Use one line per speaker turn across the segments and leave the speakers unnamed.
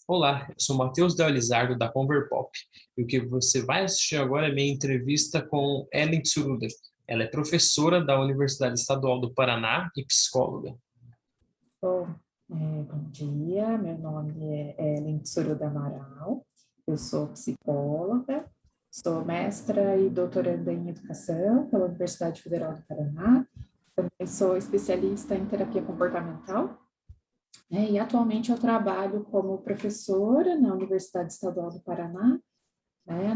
Olá, eu sou Matheus Del Lizardo da Converpop e o que você vai assistir agora é minha entrevista com Ellen Tsuruda. Ela é professora da Universidade Estadual do Paraná e psicóloga.
Bom, bom dia, meu nome é Ellen Tsuruda Amaral, eu sou psicóloga, sou mestra e doutoranda em educação pela Universidade Federal do Paraná, também sou especialista em terapia comportamental, né, e atualmente eu trabalho como professora na Universidade Estadual do Paraná, né,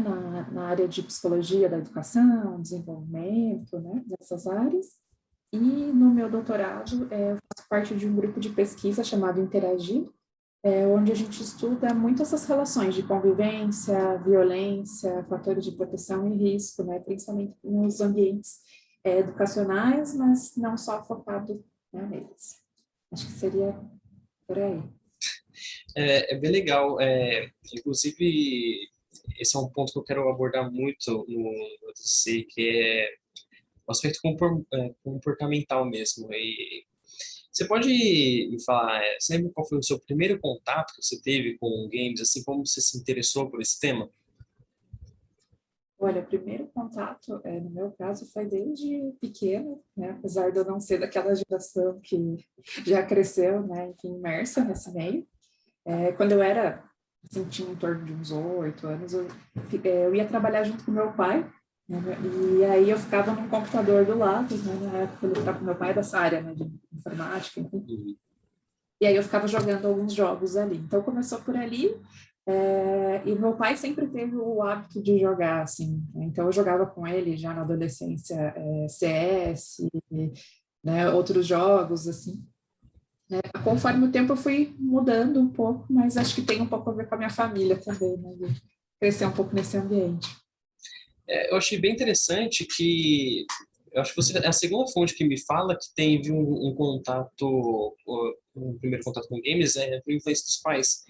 na área de psicologia da educação, desenvolvimento, né, nessas áreas. E no meu doutorado, eu faço parte de um grupo de pesquisa chamado Interagir, onde a gente estuda muito essas relações de convivência, violência, fatores de proteção e risco, né, principalmente nos ambientes educacionais, mas não só focado, né, neles. Acho que seria por aí.
É bem legal. Inclusive, esse é um ponto que eu quero abordar muito no TCC, que é o aspecto comportamental mesmo. E você pode me falar, você lembra qual foi o seu primeiro contato que você teve com games, assim como você se interessou por esse tema?
Olha, o primeiro contato, no meu caso, foi desde pequena, né? Apesar de eu não ser daquela geração que já cresceu, né, enfim, imersa nesse meio. Quando eu era, assim, tinha em torno de uns 8 anos, eu ia trabalhar junto com meu pai, né, e aí eu ficava no computador do lado, né, na época meu pai é dessa área, né, de informática, enfim, e aí eu ficava jogando alguns jogos ali. Então começou por ali, e meu pai sempre teve o hábito de jogar, assim, né? Então eu jogava com ele já na adolescência, CS, né, outros jogos, assim. Conforme o tempo eu fui mudando um pouco, mas acho que tem um pouco a ver com a minha família também, né? De crescer um pouco nesse ambiente.
Eu achei bem interessante que eu acho que você é a segunda fonte que me fala que teve um contato, um primeiro contato com games por influência dos pais.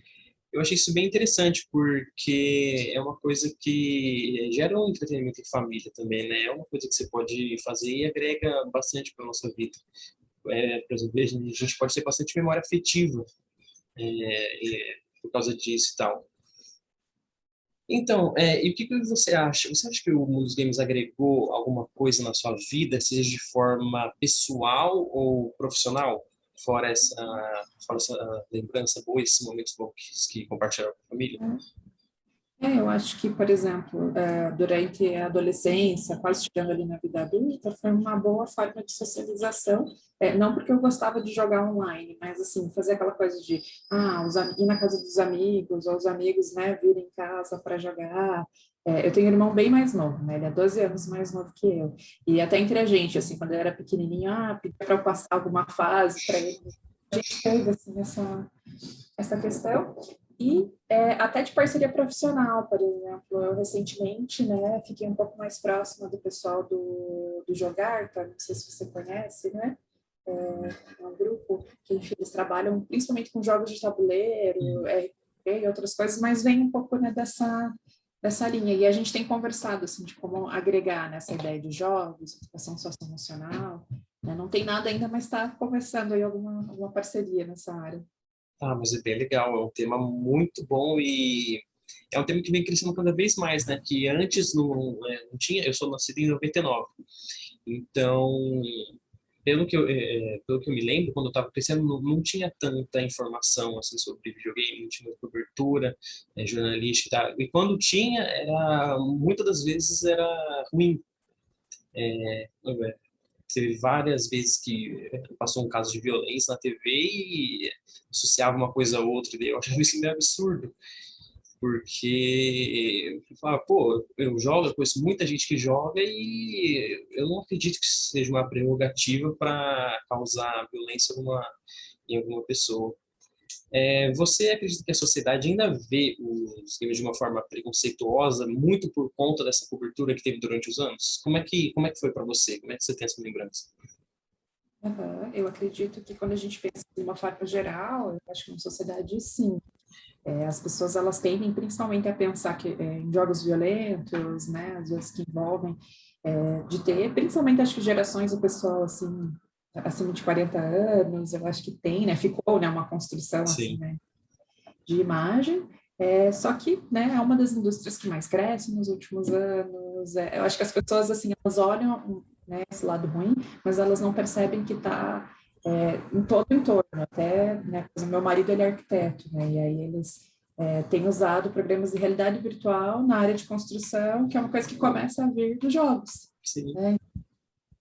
Eu achei isso bem interessante porque é uma coisa que gera um entretenimento em família também, né? É uma coisa que você pode fazer e agrega bastante para nossa vida. Por exemplo, a gente pode ter bastante memória afetiva por causa disso e tal. Então, e o que você acha? Você acha que o mundo dos games agregou alguma coisa na sua vida, seja de forma pessoal ou profissional? Fora essa lembrança boa, esses momentos bons que compartilharam com a família?
Eu acho que, por exemplo, durante a adolescência, quase chegando ali na vida adulta, foi uma boa forma de socialização. Não porque eu gostava de jogar online, mas assim, fazer aquela coisa de ir na casa dos amigos, ou os amigos, né, virem em casa para jogar. Eu tenho um irmão bem mais novo, né? Ele é 12 anos mais novo que eu. E até entre a gente, assim, quando eu era pequenininho, pedia para eu passar alguma fase para ele. A gente teve, assim, essa questão. E até de parceria profissional, por exemplo, eu recentemente, né, fiquei um pouco mais próxima do pessoal do Jogarta, não sei se você conhece, né, é um grupo que, enfim, eles trabalham principalmente com jogos de tabuleiro, RPG e outras coisas, mas vem um pouco, né, dessa linha, e a gente tem conversado, assim, de como agregar nessa ideia de jogos, educação socioemocional, né, não tem nada ainda, mas está começando aí alguma parceria nessa área.
Ah, mas é bem legal, é um tema muito bom e é um tema que vem crescendo cada vez mais, né? Que antes não tinha, eu sou nascido em 99, então pelo que eu me lembro, quando eu estava crescendo, não tinha tanta informação assim sobre videogame, não tinha muita cobertura jornalística e tal. E quando tinha, muitas das vezes era ruim. É, Teve várias vezes que passou um caso de violência na TV e associava uma coisa a outra, e eu achava isso meio absurdo, porque eu falava, pô, eu jogo, eu conheço muita gente que joga e eu não acredito que isso seja uma prerrogativa para causar violência em alguma pessoa. Você acredita que a sociedade ainda vê os games de uma forma preconceituosa, muito por conta dessa cobertura que teve durante os anos? Como é que foi para você? Como é que você tem essa lembrança?
Uhum. Eu acredito que quando a gente pensa de uma forma geral, eu acho que na sociedade, sim. As pessoas, elas tendem principalmente a pensar que em jogos violentos, né, às vezes que envolvem, de ter, principalmente acho que gerações do pessoal, assim, acima de 40 anos, eu acho que tem, né, ficou, né, uma construção, assim,
Sim.
né, de imagem, só que, né, é uma das indústrias que mais cresce nos últimos anos. Eu acho que as pessoas, assim, elas olham, né, esse lado ruim, mas elas não percebem que está em todo o entorno. Até, né, por exemplo, meu marido, ele é arquiteto, né, e aí eles têm usado programas de realidade virtual na área de construção, que é uma coisa que começa a vir dos jogos.
Sim.
Né?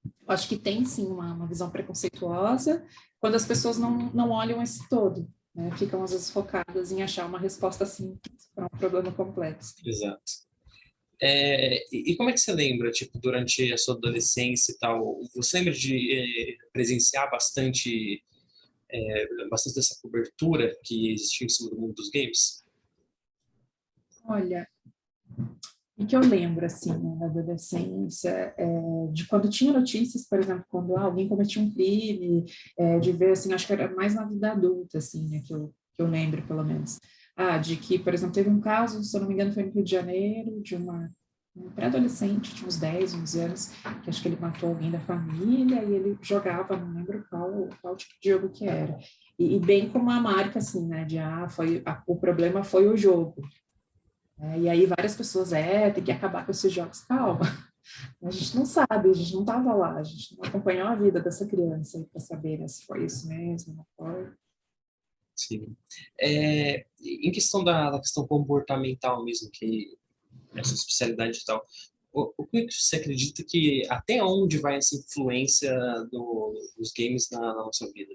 Eu acho que tem, sim, uma visão preconceituosa quando as pessoas não olham esse todo. Né? Ficam, às vezes, focadas em achar uma resposta simples para um problema complexo.
Exato. E como é que você lembra, tipo, durante a sua adolescência e tal, você lembra de presenciar bastante dessa cobertura que existiu em cima do mundo dos games?
Olha, o que eu lembro, assim, né, da adolescência, de quando tinha notícias, por exemplo, quando alguém cometia um crime, de ver, assim, acho que era mais na vida adulta, assim, né, que eu lembro, pelo menos. De que, por exemplo, teve um caso, se eu não me engano, foi no Rio de Janeiro, de um pré-adolescente, de uns 10, 11 anos, que acho que ele matou alguém da família e ele jogava, não lembro qual tipo de jogo que era. E bem como a marca, assim, né, o problema foi o jogo. E aí várias pessoas, tem que acabar com esses jogos. Calma, a gente não sabe, a gente não estava lá, a gente não acompanhou a vida dessa criança para saber, né, se foi isso mesmo, não foi.
Sim. Em questão da questão comportamental mesmo, que essa especialidade e tal, o que você acredita que até onde vai essa influência dos games na nossa vida?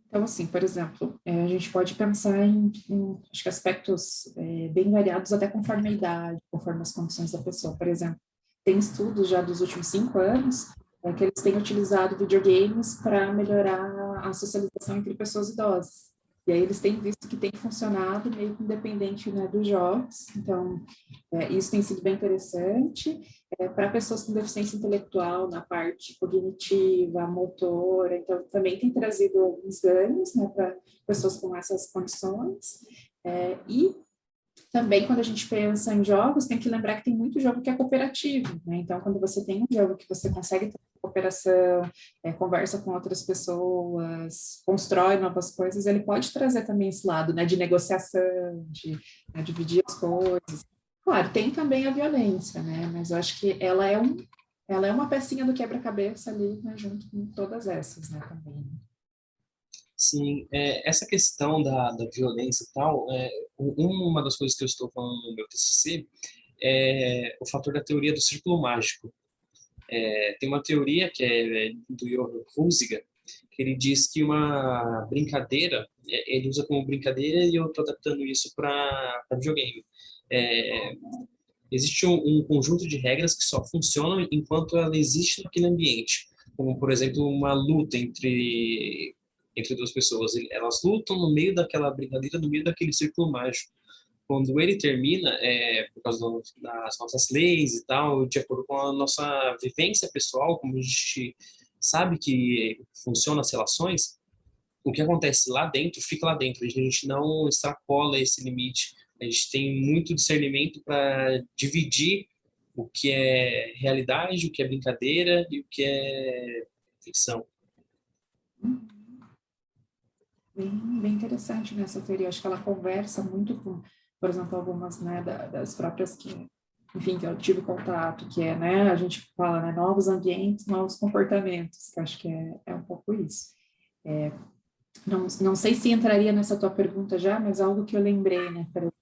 Então, assim, por exemplo, a gente pode pensar em acho que aspectos bem variados até conforme a idade, conforme as condições da pessoa. Por exemplo, tem estudos já dos últimos 5 anos que eles têm utilizado videogames para melhorar a socialização entre pessoas idosas. E aí eles têm visto que tem funcionado meio que independente, né, dos jogos. Então, isso tem sido bem interessante. Para pessoas com deficiência intelectual na parte cognitiva, motora, então também tem trazido alguns ganhos, né, para pessoas com essas condições. E também, quando a gente pensa em jogos, tem que lembrar que tem muito jogo que é cooperativo, né? Então, quando você tem um jogo que você consegue ter cooperação, conversa com outras pessoas, constrói novas coisas, ele pode trazer também esse lado, né, de negociação, de, né, dividir as coisas. Claro, tem também a violência, né? Mas eu acho que ela é uma pecinha do quebra-cabeça ali, né, junto com todas essas, né, também.
Sim, essa questão da violência e tal, uma das coisas que eu estou falando no meu TCC é o fator da teoria do círculo mágico. Tem uma teoria que é do Johann Huizinga, que ele diz que uma brincadeira, ele usa como brincadeira e eu estou adaptando isso para videogame. É, Existe um conjunto de regras que só funcionam enquanto ela existe naquele ambiente, como, por exemplo, uma luta entre duas pessoas. Elas lutam no meio daquela brincadeira, no meio daquele círculo mágico. Quando ele termina, por causa das nossas leis e tal, de acordo com a nossa vivência pessoal, como a gente sabe que funcionam as relações, o que acontece lá dentro fica lá dentro. A gente não extrapola esse limite. A gente tem muito discernimento para dividir o que é realidade, o que é brincadeira e o que é ficção.
Bem interessante nessa teoria. Acho que ela conversa muito com, por exemplo, algumas, né, das próprias que, enfim, que eu tive contato, que né, a gente fala, né, novos ambientes, novos comportamentos, que acho que é um pouco isso. Não sei se entraria nessa tua pergunta já, mas algo que eu lembrei, né, por exemplo,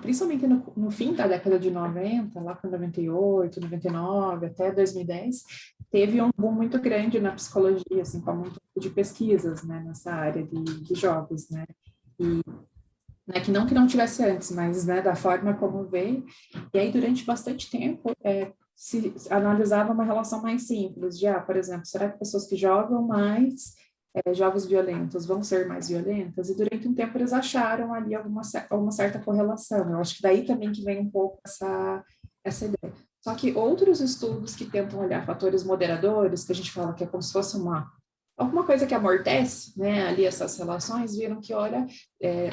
principalmente no fim da década de 90, lá para 98, 99, até 2010, teve um boom muito grande na psicologia, assim, com muito de pesquisas, né, nessa área de jogos, né, e né, que não tivesse antes, mas né, da forma como veio, e aí durante bastante tempo se analisava uma relação mais simples, por exemplo, será que pessoas que jogam mais jogos violentos vão ser mais violentas? E durante um tempo eles acharam ali alguma certa correlação. Eu acho que daí também que vem um pouco essa ideia. Só que outros estudos que tentam olhar fatores moderadores, que a gente fala que é como se fosse alguma coisa que amortece, né, ali essas relações, viram que, olha,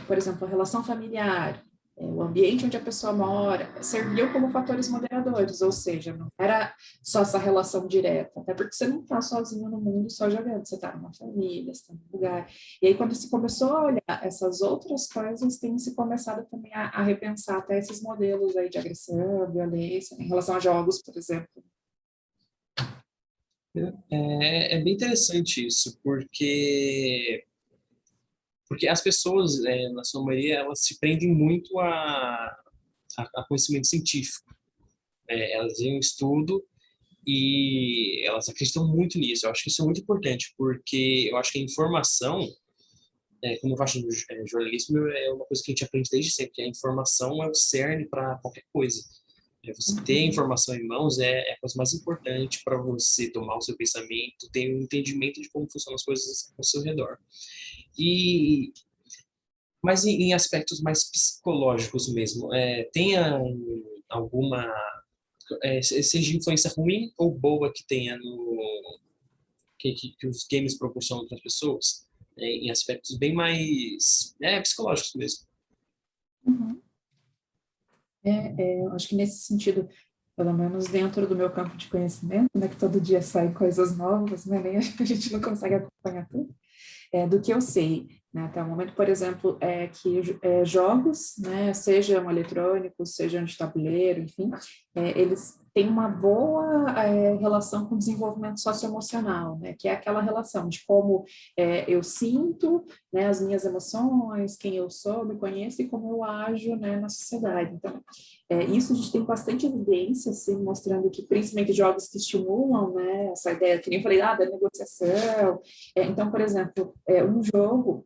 por exemplo, a relação familiar, o ambiente onde a pessoa mora, serviu como fatores moderadores, ou seja, não era só essa relação direta, até porque você não está sozinho no mundo só jogando, você está numa família, você está num lugar. E aí, quando se começou a olhar essas outras coisas, tem se começado também a repensar até esses modelos aí de agressão, violência, em relação a jogos, por exemplo.
É bem interessante isso, porque as pessoas, na sua maioria, elas se prendem muito a conhecimento científico. Elas veem um estudo e elas acreditam muito nisso. Eu acho que isso é muito importante, porque eu acho que a informação, como eu faço no jornalismo, é uma coisa que a gente aprende desde sempre, que a informação é o cerne para qualquer coisa. Você ter a
Uhum.
informação em mãos é a coisa mais importante para você tomar o seu pensamento, ter um entendimento de como funcionam as coisas ao seu redor. E, mas em aspectos mais psicológicos mesmo, alguma, seja influência ruim ou boa que tenha que os games proporcionam para as pessoas, em aspectos bem mais psicológicos mesmo.
Uhum. Eu acho que nesse sentido, pelo menos dentro do meu campo de conhecimento, né, que todo dia saem coisas novas, né, nem a gente não consegue acompanhar tudo, do que eu sei, né, até o momento, por exemplo, que jogos, né, sejam eletrônicos, sejam de tabuleiro, enfim, eles têm uma boa relação com o desenvolvimento socioemocional, né, que é aquela relação de como eu sinto, né, as minhas emoções, quem eu sou, me conheço e como eu ajo, né, na sociedade. Então, isso a gente tem bastante evidência, assim, mostrando que, principalmente jogos que estimulam, né, essa ideia, que nem eu falei, da negociação. Então, por exemplo, um jogo,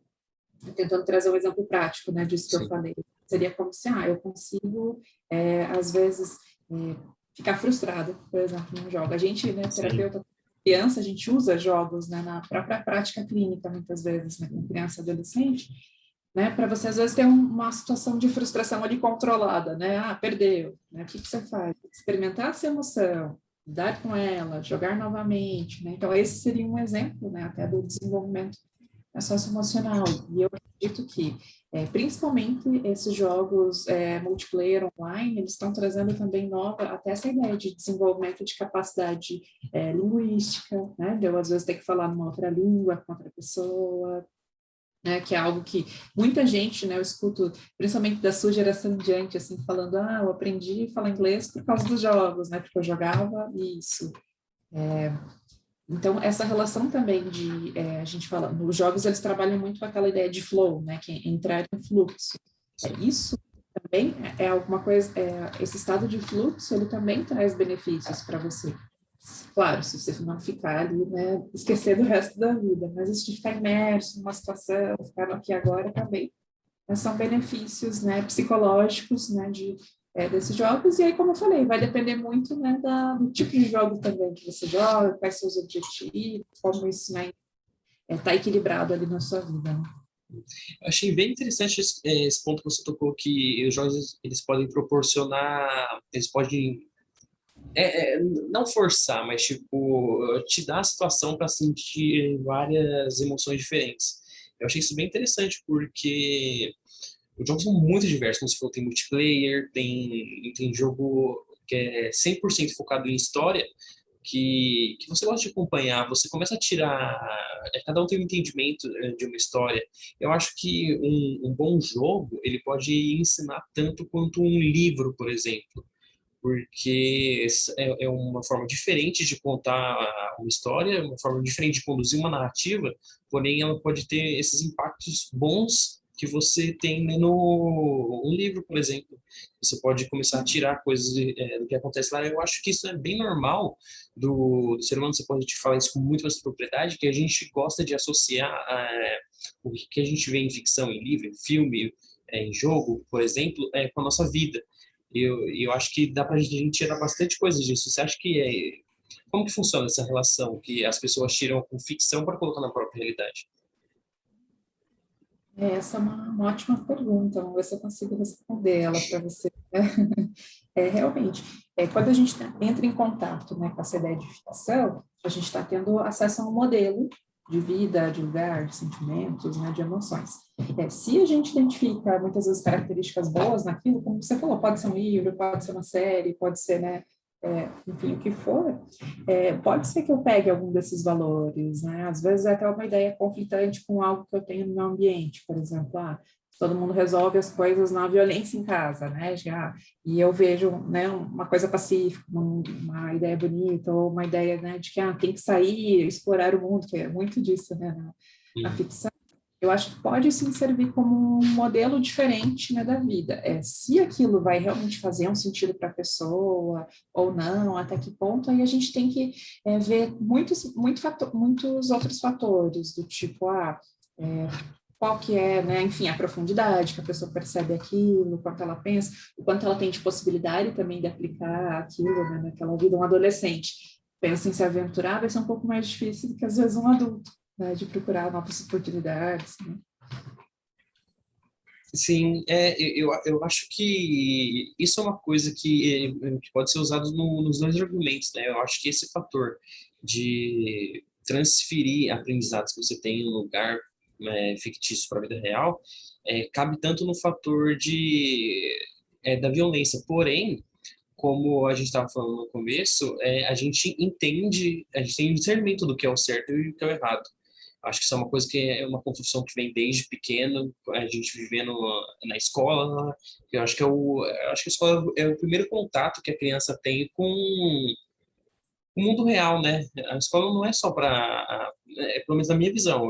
tentando trazer um exemplo prático, né, disso que eu
Sim,
falei, seria como se, eu consigo, às vezes, ficar frustrada, por exemplo, num jogo. A gente, né,
sim,
terapeuta, criança, a gente usa jogos, né, na própria prática clínica, muitas vezes, né, com criança e adolescente, né, para você, às vezes, ter uma situação de frustração ali controlada, né, perdeu, né, o que você faz? Experimentar essa emoção, lidar com ela, jogar novamente, né, então esse seria um exemplo, né, até do desenvolvimento socioemocional, e eu acredito que, principalmente esses jogos multiplayer online, eles estão trazendo também nova, até essa ideia de desenvolvimento de capacidade linguística, né, de eu às vezes ter que falar numa outra língua com outra pessoa, né, que é algo que muita gente, né, eu escuto, principalmente da sua geração em diante, assim, falando, eu aprendi a falar inglês por causa dos jogos, né, porque eu jogava isso. Então, essa relação também a gente fala, nos jogos eles trabalham muito com aquela ideia de flow, né, que é entrar em fluxo.
sim.
Isso também é alguma coisa, esse estado de fluxo, ele também traz benefícios para você. Claro, se você não ficar ali, né, esquecer do resto da vida, mas isso de ficar imerso numa situação, ficar aqui agora também, são benefícios, né, psicológicos, né, desses jogos, e aí, como eu falei, vai depender muito, né, do tipo de jogo também que você joga, quais são os objetivos, como isso, né, tá equilibrado ali na sua vida, né?
Eu achei bem interessante esse ponto que você tocou, que os jogos eles podem proporcionar, eles podem não forçar, mas tipo te dar a situação para sentir várias emoções diferentes. Eu achei isso bem interessante porque os jogos são muito diversos, como você falou, tem multiplayer, tem jogo que é 100% focado em história, que você gosta de acompanhar, você começa a tirar. Cada um tem um entendimento de uma história. Eu acho que um bom jogo ele pode ensinar tanto quanto um livro, por exemplo, porque é uma forma diferente de contar uma história, uma forma diferente de conduzir uma narrativa, porém ela pode ter esses impactos bons que você tem no um livro, por exemplo. Você pode começar a tirar coisas do que acontece lá. Eu acho que isso é bem normal do ser humano. Você pode te falar isso com muito mais propriedade, que a gente gosta de associar o que a gente vê em ficção, em livro, em filme, em jogo, por exemplo, com a nossa vida. Eu acho que dá pra gente tirar bastante coisa disso. Você acha que como que funciona essa relação que as pessoas tiram com ficção para colocar na própria realidade?
Essa é uma ótima pergunta, vamos ver se eu consigo responder ela para você. Realmente, quando a gente entra em contato, né, com essa ideia de ficção, a gente está tendo acesso a um modelo, de vida, de lugar, de sentimentos, né, de emoções. Se a gente identifica muitas vezes características boas naquilo, como você falou, pode ser um livro, pode ser uma série, pode ser, né, enfim, o que for, pode ser que eu pegue algum desses valores, né? Às vezes é até uma ideia conflitante com algo que eu tenho no meu ambiente, por exemplo, todo mundo resolve as coisas na violência em casa, né? E eu vejo, né, uma coisa pacífica, uma ideia bonita, ou uma ideia, né, de que tem que sair, explorar o mundo, que é muito disso, né, na ficção. Eu acho que pode sim servir como um modelo diferente, né, da vida. Se aquilo vai realmente fazer um sentido para a pessoa ou não, até que ponto, aí a gente tem que ver muitos outros fatores, do tipo, qual que é, né, enfim, a profundidade que a pessoa percebe aquilo, o quanto ela pensa, o quanto ela tem de possibilidade também de aplicar aquilo, né, naquela vida. Um adolescente pensa em se aventurar, vai ser um pouco mais difícil do que às vezes um adulto, né, de procurar novas oportunidades, né?
Sim, eu acho que isso é uma coisa que pode ser usado nos dois argumentos, né? Eu acho que esse fator de transferir aprendizados que você tem em um lugar fictício para a vida real cabe tanto no fator da violência. Porém, como a gente estava falando no começo, a gente tem discernimento do que é o certo e o que é o errado. Acho que isso é uma coisa que é uma construção que vem desde pequeno, a gente vivendo na escola, né? Eu acho que eu acho que a escola é o primeiro contato que a criança tem com o mundo real, né? A escola não é só para, pelo menos na minha visão,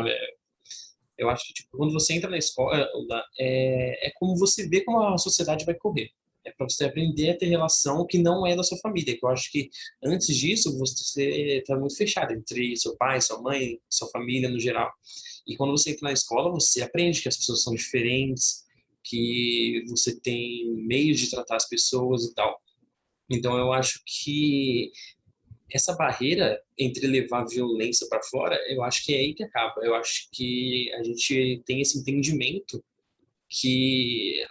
eu acho que tipo, quando você entra na escola, é como você vê como a sociedade vai correr. É para você aprender a ter relação que não é da sua família. Que eu acho que antes disso você está muito fechado entre seu pai, sua mãe, sua família no geral. E quando você entra na escola, você aprende que as pessoas são diferentes, que você tem meios de tratar as pessoas e tal. Então eu acho que essa barreira entre levar a violência para fora, eu acho que é aí que acaba. Eu acho que a gente tem esse entendimento que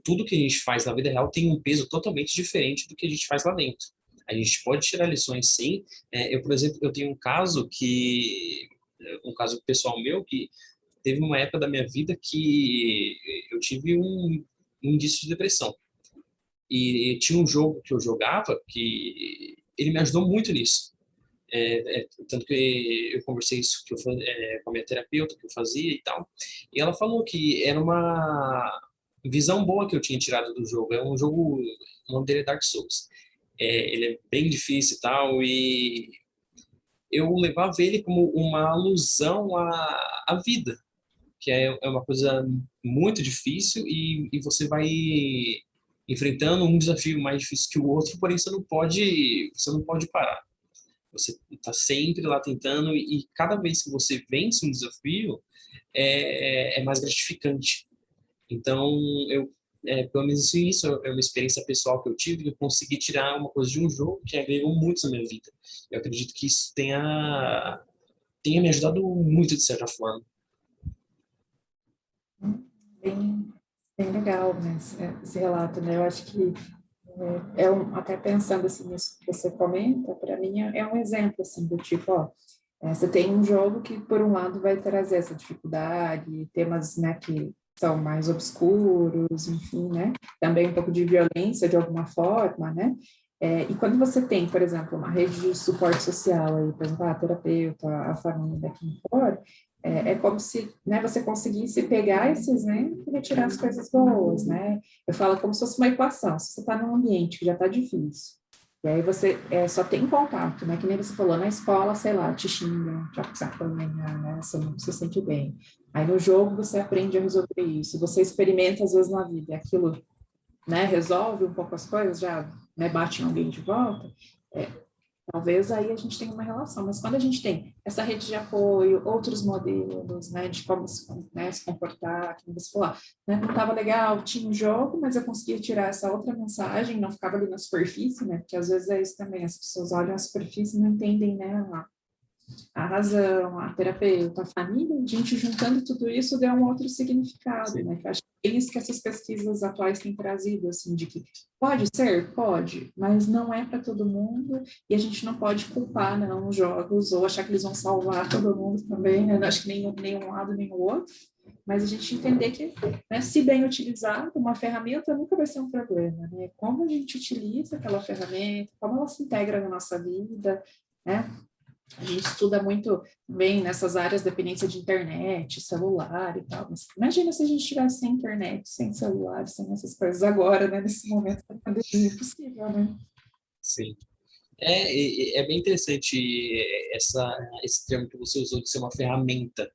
tudo que a gente faz na vida real tem um peso totalmente diferente do que a gente faz lá dentro. A gente pode tirar lições, sim. Eu, por exemplo, eu tenho um caso pessoal meu, que teve uma época da minha vida que eu tive um indício de depressão. E tinha um jogo que eu jogava que ele me ajudou muito nisso. Tanto que eu conversei isso com a minha terapeuta que eu fazia e tal, e ela falou que era uma visão boa que eu tinha tirado do jogo. É um jogo, o nome dele é Dark Souls. Ele é bem difícil e tal, e eu levava ele como uma alusão à vida, que é uma coisa muito difícil e você vai enfrentando um desafio mais difícil que o outro, porém você não pode parar. Você está sempre lá tentando e cada vez que você vence um desafio é mais gratificante. Então, pelo menos isso é uma experiência pessoal que eu tive, que eu consegui tirar uma coisa de um jogo que agregou muito na minha vida. Eu acredito que isso tenha me ajudado muito de certa forma.
Bem, bem legal, né, esse relato, né? Eu acho que até pensando assim nisso que você comenta, para mim é um exemplo assim do tipo, você tem um jogo que por um lado vai trazer essa dificuldade, temas, né, que são mais obscuros, enfim, né? Também um pouco de violência de alguma forma, né? E quando você tem, por exemplo, uma rede de suporte social aí, por exemplo, a terapeuta, a família, quem for, como se, né, você conseguisse pegar esse exemplo e retirar as coisas boas, né? Eu falo como se fosse uma equação. Se você está num ambiente que já está difícil, e aí você só tem contato, né? Que nem você falou, na escola, sei lá, te xingam, te sacaneam, né? Você não se sente bem. Aí no jogo você aprende a resolver isso. Você experimenta às vezes na vida, e aquilo, né, resolve um pouco as coisas, já, né, bate em alguém de volta. Talvez aí a gente tenha uma relação, mas quando a gente tem essa rede de apoio, outros modelos, né, de como se comportar, como você falou, né, não estava legal, tinha um jogo, mas eu conseguia tirar essa outra mensagem, não ficava ali na superfície, né, porque às vezes é isso também, as pessoas olham a superfície e não entendem, né, a razão, a terapeuta, a família, a gente juntando tudo isso deu um outro significado,
Sim.
né, que eu acho é isso que essas pesquisas atuais têm trazido, assim, de que pode ser? Pode, mas não é para todo mundo, e a gente não pode culpar, não, os jogos, ou achar que eles vão salvar todo mundo também, né? Acho que nem um lado nem o outro, mas a gente entender que, né, se bem utilizado, uma ferramenta nunca vai ser um problema, né? Como a gente utiliza aquela ferramenta, como ela se integra na nossa vida, né? A gente estuda muito bem nessas áreas dependência de internet, celular e tal. Mas imagina se a gente tivesse sem internet, sem celular, sem essas coisas agora, né? Nesse momento da pandemia, impossível, né?
Sim. É bem interessante esse termo que você usou de ser uma ferramenta,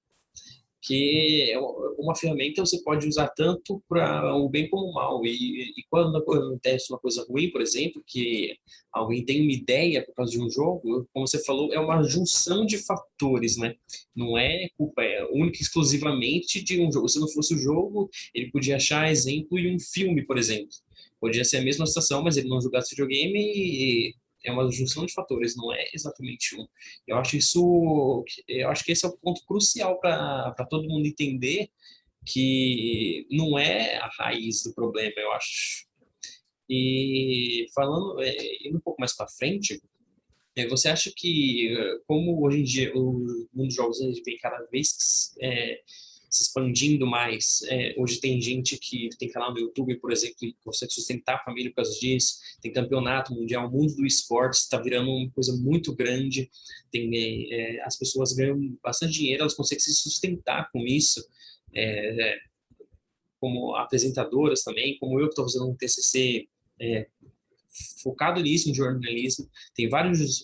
que é uma ferramenta você pode usar tanto para o bem como o mal. E quando acontece uma coisa ruim, por exemplo, que alguém tem uma ideia por causa de um jogo, como você falou, é uma junção de fatores, né? Não é culpa única e exclusivamente de um jogo. Se não fosse o jogo, ele podia achar exemplo em um filme, por exemplo. Podia ser a mesma situação, mas ele não jogasse videogame e é uma junção de fatores, não é exatamente um. Eu acho que esse é o ponto crucial para todo mundo entender que não é a raiz do problema, eu acho. E falando, indo um pouco mais para frente, você acha que, como hoje em dia o mundo dos jogos ele vem cada vez se expandindo mais, hoje tem gente que tem canal no YouTube, por exemplo, e consegue sustentar a família por causa disso, tem campeonato mundial, o mundo do esporte está virando uma coisa muito grande, as pessoas ganham bastante dinheiro, elas conseguem se sustentar com isso, é, como apresentadoras também, como eu que estou fazendo um TCC focado nisso, em jornalismo. Tem vários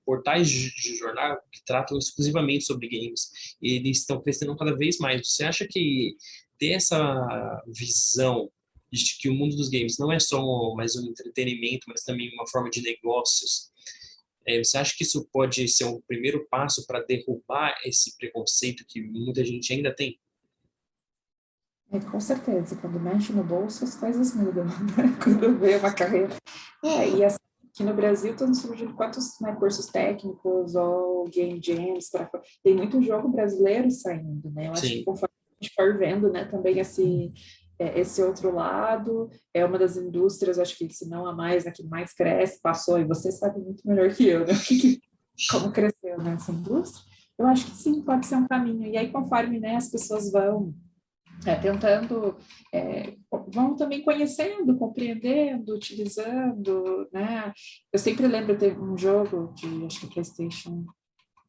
portais de jornal que tratam exclusivamente sobre games. E eles estão crescendo cada vez mais. Você acha que ter essa visão de que o mundo dos games não é só mais um entretenimento, mas também uma forma de negócios, você acha que isso pode ser um primeiro passo para derrubar esse preconceito que muita gente ainda tem?
Com certeza, quando mexe no bolso, as coisas mudam, né? Quando vê uma carreira. E assim, aqui no Brasil estão surgindo quantos, né, cursos técnicos ou game jams, tem muito jogo brasileiro saindo, né? Eu acho que
Sim,
conforme a gente for vendo, né, também esse outro lado, é uma das indústrias, acho que se não a mais, né, que mais cresce, passou, e você sabe muito melhor que eu, né, como cresceu nessa indústria. Eu acho que sim, pode ser um caminho. E aí, conforme, né, as pessoas vão tentando, vão também conhecendo, compreendendo, utilizando, né? Eu sempre lembro de um jogo de, acho que PlayStation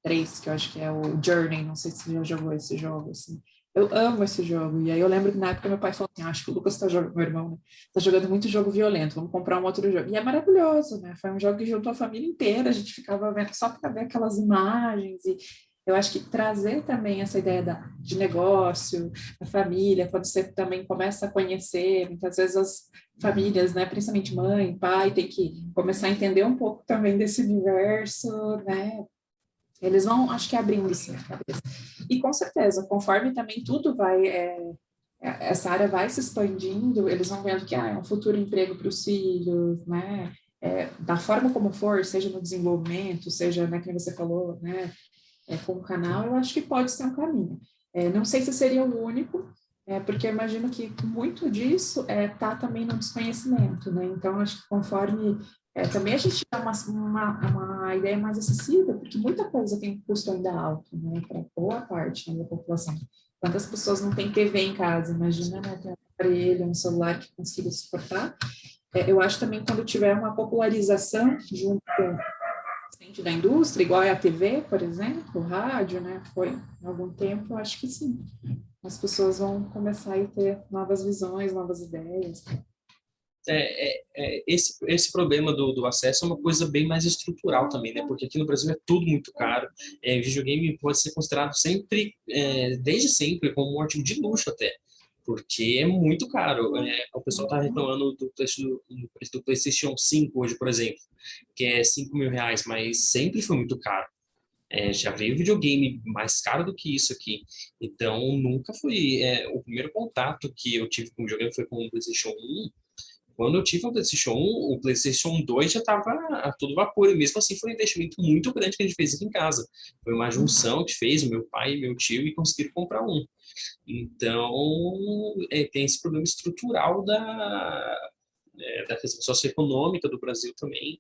3, que eu acho que é o Journey, não sei se você já jogou esse jogo, assim. Eu amo esse jogo, e aí eu lembro que na época meu pai falou assim, acho que o Lucas tá jogando, meu irmão, né? Tá jogando muito jogo violento, vamos comprar um outro jogo. E é maravilhoso, né? Foi um jogo que juntou a família inteira, a gente ficava vendo só para ver aquelas imagens, e eu acho que trazer também essa ideia de negócio, da família, quando você também começa a conhecer, muitas vezes as famílias, né, principalmente mãe, pai, tem que começar a entender um pouco também desse universo, né? Eles vão, acho que abrindo assim a cabeça. E com certeza, conforme também tudo vai, essa área vai se expandindo, eles vão vendo que é um futuro emprego para os filhos, né? Da forma como for, seja no desenvolvimento, seja, né, como você falou, né, com o canal, eu acho que pode ser um caminho. Não sei se seria o único, porque eu imagino que muito disso está também no desconhecimento, né? Então, acho que conforme também a gente tiver uma ideia mais acessível, porque muita coisa tem custo ainda alto, né? Para boa parte, né, da população. Quantas pessoas não têm TV em casa? Imagina, né, ter um aparelho, um celular que consiga suportar. Eu acho também quando tiver uma popularização junto com da indústria, igual é a TV, por exemplo, o rádio, né? Foi há algum tempo, eu acho que sim. As pessoas vão começar a ter novas visões, novas ideias.
Esse problema do acesso é uma coisa bem mais estrutural também, né? Porque aqui no Brasil é tudo muito caro. Videogame pode ser considerado sempre, desde sempre, como um artigo de luxo até, porque é muito caro. O pessoal está reclamando do preço do PlayStation 5 hoje, por exemplo, que é R$ 5.000, mas sempre foi muito caro. Já veio videogame mais caro do que isso aqui. Então, nunca foi. O primeiro contato que eu tive com o videogame foi com o PlayStation 1. Quando eu tive o PlayStation 1, o PlayStation 2 já estava a todo vapor, e mesmo assim foi um investimento muito grande que a gente fez aqui em casa. Foi uma junção que fez o meu pai e meu tio e conseguiram comprar um. Então, tem esse problema estrutural da questão socioeconômica do Brasil também.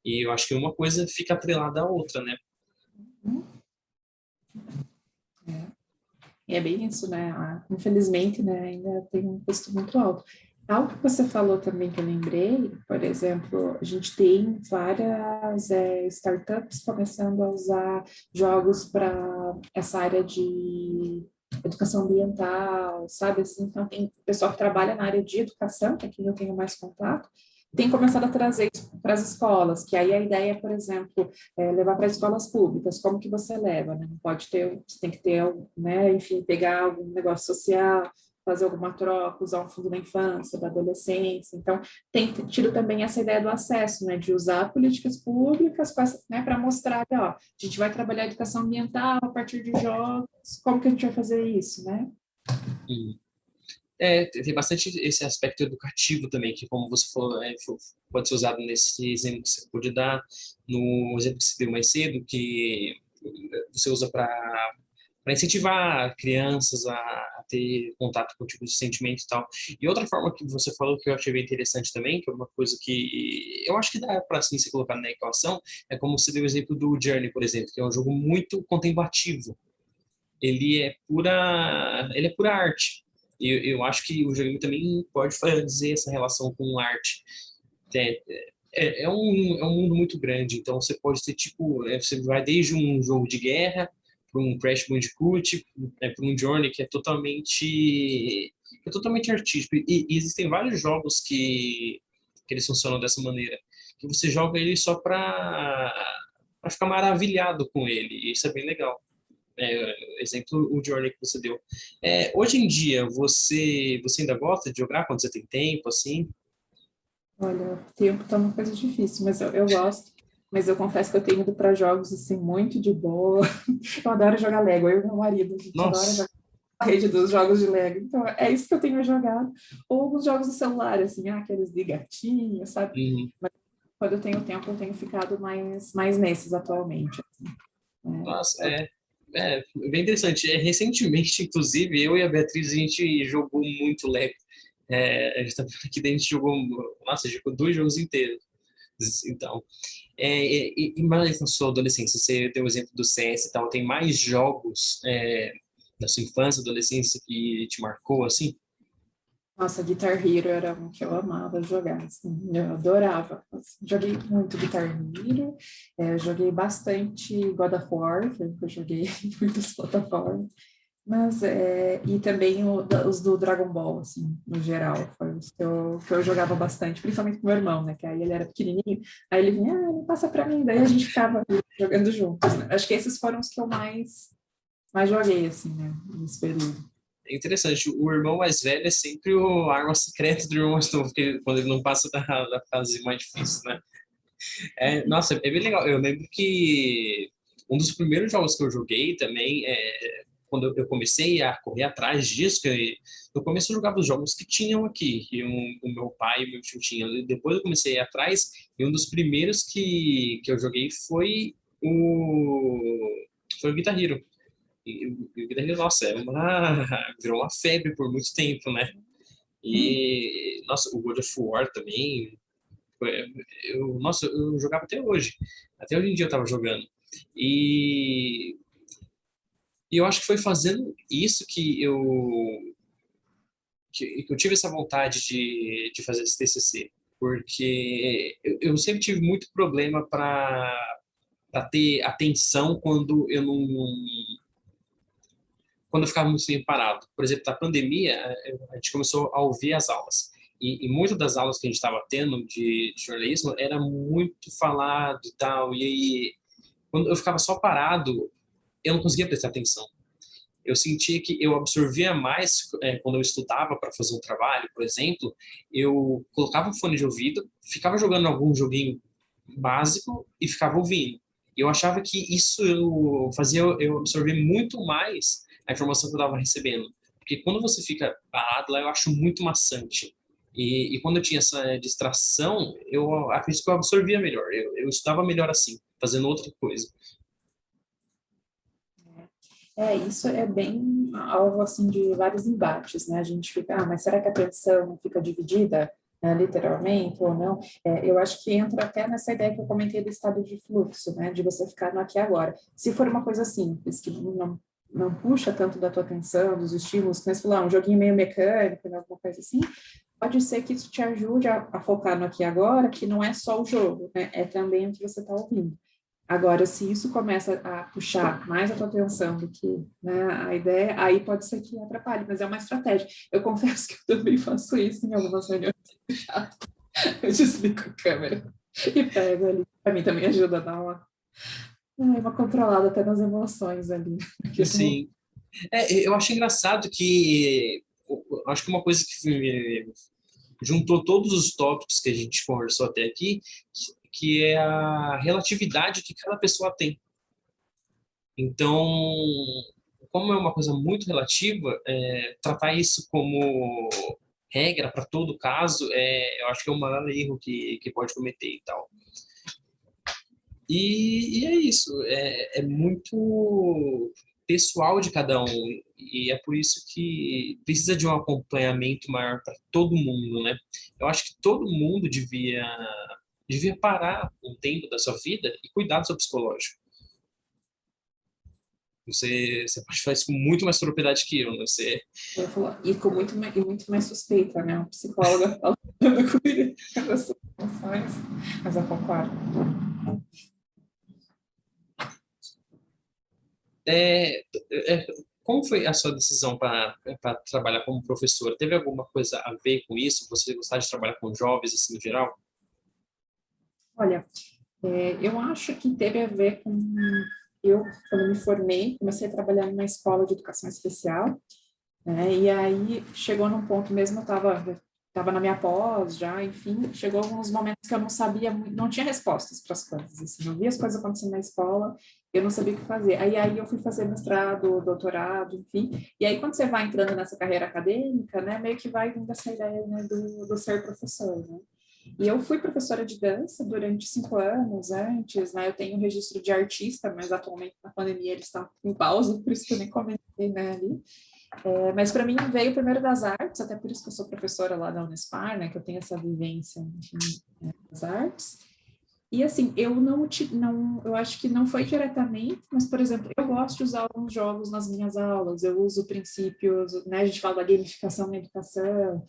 E eu acho que uma coisa fica atrelada à outra, né?
E é bem isso, né? Infelizmente, né, ainda tem um custo muito alto. Algo que você falou também que eu lembrei, por exemplo, a gente tem várias startups começando a usar jogos para essa área de educação ambiental, sabe? Assim, então, tem pessoal que trabalha na área de educação, que é quem eu tenho mais contato, tem começado a trazer isso para as escolas, que aí a ideia, por exemplo, levar para escolas públicas, como que você leva, né? Não pode ter, você tem que ter, né, enfim, pegar algum negócio social, fazer alguma troca, usar um fundo da infância, da adolescência. Então, tem tido também essa ideia do acesso, né, de usar políticas públicas, né, para mostrar que, ó, a gente vai trabalhar educação ambiental a partir de jogos, como que a gente vai fazer isso, né?
Tem bastante esse aspecto educativo também, que como você falou, pode ser usado nesse exemplo que você pôde dar, no exemplo que você deu mais cedo, que você usa para incentivar crianças a ter contato com o tipo de sentimento e tal. E outra forma que você falou que eu achei bem interessante também, que é uma coisa que eu acho que dá para assim, se colocar na equação, é como você deu o exemplo do Journey, por exemplo, que é um jogo muito contemplativo. Ele é pura arte. E eu acho que o videogame também pode fazer essa relação com arte. É, é um mundo muito grande, então você pode ter tipo, você vai desde um jogo de guerra para um Crash Bandicoot, para um Journey que é totalmente artístico. E existem vários jogos que eles funcionam dessa maneira, que você joga ele só para ficar maravilhado com ele. E isso é bem legal. Exemplo, o Journey que você deu. Hoje em dia, você ainda gosta de jogar quando você tem tempo, assim?
Olha, o tempo tá uma coisa difícil, mas eu gosto. Mas eu confesso que eu tenho ido para jogos assim muito de boa. Eu adoro jogar Lego, eu e meu marido, a gente adora
Nossa.
jogar a rede dos jogos de Lego. Então é isso que eu tenho jogado. Ou alguns jogos do celular, assim, aqueles de gatinho, sabe?
Uhum.
Mas quando eu tenho tempo, eu tenho ficado mais nesses atualmente.
Nossa,
Eu
bem interessante. Recentemente, inclusive, eu e a Beatriz, a gente jogou muito Lego. A gente tá vendo aqui, daí a gente jogou, nossa, jogou 2 jogos inteiros. Então, mas na sua adolescência, você deu o exemplo do CS e tal, tem mais jogos da sua infância, adolescência que te marcou, assim?
Nossa, Guitar Hero era um que eu amava jogar, assim, eu adorava. Joguei muito Guitar Hero, joguei bastante God of War, foi o que eu joguei muitas plataformas, mas, e também os do Dragon Ball, assim, no geral, foi os que eu jogava bastante, principalmente com meu irmão, né, que aí ele era pequenininho, aí ele vinha, não passa pra mim, daí a gente ficava jogando juntos, né? Acho que esses foram os que eu mais joguei, assim, né, nesse período.
É interessante, o irmão mais velho é sempre a arma secreta do irmão mais novo, quando ele não passa da fase mais difícil, né? Nossa, é bem legal. Eu lembro que um dos primeiros jogos que eu joguei também, quando eu comecei a correr atrás disso, que no começo eu jogava os jogos que tinham aqui, que o meu pai e o meu tio tinham. Depois eu comecei a ir atrás, e um dos primeiros que eu joguei foi o Guitar Hero. E o Guitar Hero, nossa, virou uma febre por muito tempo, né? E, nossa, o God of War também, nossa, eu jogava até hoje. Até hoje em dia eu tava jogando. E, e eu acho que foi fazendo isso que eu tive essa vontade de fazer esse TCC. Porque eu sempre tive muito problema para ter atenção quando eu ficava muito tempo parado. Por exemplo, na pandemia, a gente começou a ouvir as aulas. E muitas das aulas que a gente estava tendo de jornalismo era muito falado e tal. E aí, quando eu ficava só parado, eu não conseguia prestar atenção. Eu sentia que eu absorvia mais quando eu estudava para fazer um trabalho, por exemplo. Eu colocava um fone de ouvido, ficava jogando algum joguinho básico e ficava ouvindo. E eu achava que isso fazia eu absorver muito mais a informação que eu estava recebendo. Porque quando você fica parado lá, eu acho muito maçante. E quando eu tinha essa distração, eu acredito que eu absorvia melhor. Eu estudava melhor assim, fazendo outra coisa.
Isso é bem alvo, assim, de vários embates, né? A gente fica, mas será que a atenção fica dividida, literalmente, ou não? Eu acho que entra até nessa ideia que eu comentei do estado de fluxo, né? De você ficar no aqui e agora. Se for uma coisa simples, que não puxa tanto da tua atenção, dos estímulos, como você falou, um joguinho meio mecânico, né, alguma coisa assim, pode ser que isso te ajude a focar no aqui e agora, que não é só o jogo, né? É também o que você está ouvindo. Agora, se isso começa a puxar mais a tua atenção do que, né, a ideia, aí pode ser que atrapalhe, mas é uma estratégia. Eu confesso que eu também faço isso em algumas reuniões. Eu desligo a câmera e pego ali. Para mim também ajuda a dar uma controlada até nas emoções ali.
Sim. Eu acho engraçado que acho que uma coisa que juntou todos os tópicos que a gente conversou até aqui, que é a relatividade que cada pessoa tem. Então, como é uma coisa muito relativa, tratar isso como regra para todo caso, eu acho que é o maior erro que pode cometer e tal. E é isso, é muito pessoal de cada um, e é por isso que precisa de um acompanhamento maior para todo mundo, né? Eu acho que todo mundo devia parar um tempo da sua vida e cuidar do seu psicológico. Você pode fazer isso com muito mais propriedade que eu, né?
Eu falo, e com muito mais suspeita, né? Um psicóloga falando comigo das emoções, mas eu concordo.
É, como foi a sua decisão para trabalhar como professora? Teve alguma coisa a ver com isso? Você gostar de trabalhar com jovens, assim, no geral?
Olha, eu acho que teve a ver com... Eu, quando me formei, comecei a trabalhar numa escola de educação especial, né? E aí chegou num ponto mesmo, eu estava na minha pós já, enfim, chegou alguns momentos que eu não sabia, não tinha respostas para as coisas, assim, eu via as coisas acontecendo na escola, eu não sabia o que fazer. Aí eu fui fazer mestrado, doutorado, enfim, e aí quando você vai entrando nessa carreira acadêmica, né, meio que vai vindo essa ideia, né, do ser professor, né? E eu fui professora de dança durante 5 anos antes, né? Eu tenho um registro de artista, mas atualmente na pandemia eles estão em pausa, por isso que eu nem comentei, né, ali. Mas para mim veio primeiro das artes, até por isso que eu sou professora lá da Unespar, né, que eu tenho essa vivência, enfim, das artes. E assim, eu acho que não foi diretamente, mas por exemplo, eu gosto de usar alguns jogos nas minhas aulas, eu uso princípios, né, a gente fala da gamificação na educação.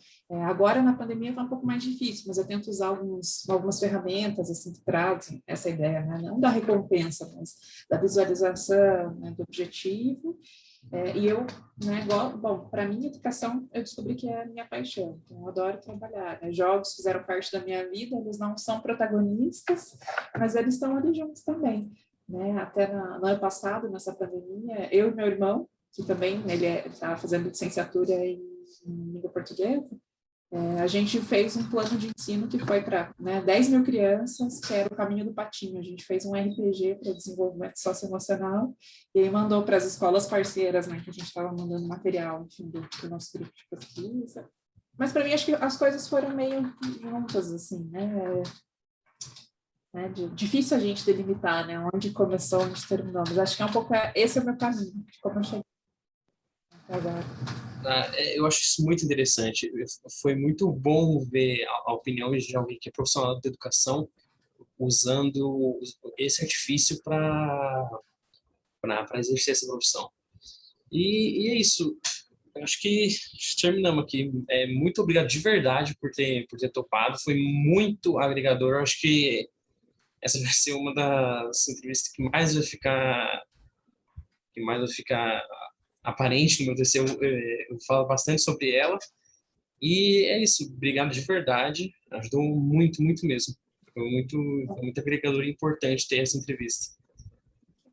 Agora na pandemia está um pouco mais difícil, mas eu tento usar algumas ferramentas assim que trazem essa ideia, né, não da recompensa, mas da visualização, né, do objetivo. E eu, né, bom, para mim, educação, eu descobri que é a minha paixão, então eu adoro trabalhar, né? Jogos fizeram parte da minha vida, eles não são protagonistas, mas eles estão ali juntos também, né? Até no ano passado, nessa pandemia, eu e meu irmão, que também, ele está fazendo licenciatura em língua portuguesa, a gente fez um plano de ensino que foi para, né, 10 mil crianças, que era o caminho do patinho. A gente fez um RPG para desenvolvimento socioemocional e aí mandou para as escolas parceiras, né, que a gente estava mandando material, enfim, do nosso grupo de pesquisa. Mas para mim acho que as coisas foram meio juntas, assim, difícil a gente delimitar, né, onde começou, onde terminou. Mas acho que é um pouco esse é o meu caminho, de como eu cheguei agora.
Eu acho isso muito interessante. Foi muito bom ver a opinião de alguém que é profissional da educação usando esse artifício para exercer essa profissão. E é isso. Eu acho que terminamos aqui. Muito obrigado de verdade por ter topado. Foi muito agregador. Eu acho que essa vai ser uma das entrevistas que mais vai ficar aparente no meu TCC. Eu falo bastante sobre ela. E é isso. Obrigado de verdade. Ajudou muito, muito mesmo. Foi muito agregador e importante ter essa entrevista.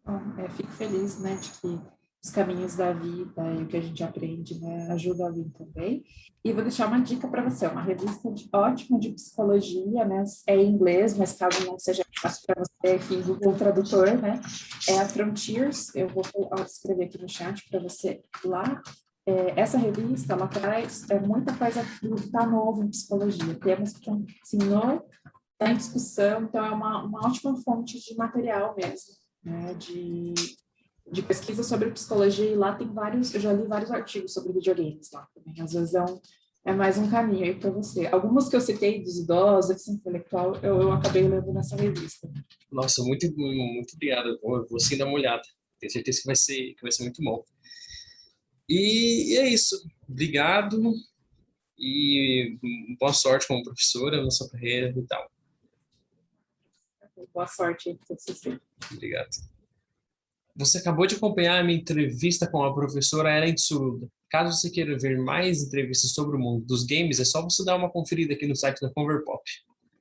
Bom, fico feliz, né, de que os caminhos da vida e o que a gente aprende, né, ajuda ali também. E vou deixar uma dica para você, uma revista ótima de psicologia, né, é em inglês, mas caso não seja fácil para você, enfim, Google Tradutor, né, é a Frontiers, eu vou escrever aqui no chat para você lá. Essa revista, ela traz muita coisa que está novo em psicologia, temas que estão, assim, tá em discussão, então é uma ótima fonte de material mesmo, né, de pesquisa sobre psicologia, e lá tem vários, eu já li vários artigos sobre videogames lá também, às vezes é mais um caminho aí para você. Algumas que eu citei dos idosos, deficiência intelectual, eu acabei lendo nessa revista.
Nossa, muito obrigado. Eu vou sim dar uma olhada. Tenho certeza que vai ser muito bom. E é isso. Obrigado e boa sorte como professora na sua carreira e tal.
Boa sorte aí para você.
Obrigado. Você acabou de acompanhar a minha entrevista com a professora Ellen Tsuruda. Caso você queira ver mais entrevistas sobre o mundo dos games, é só você dar uma conferida aqui no site da Converpop.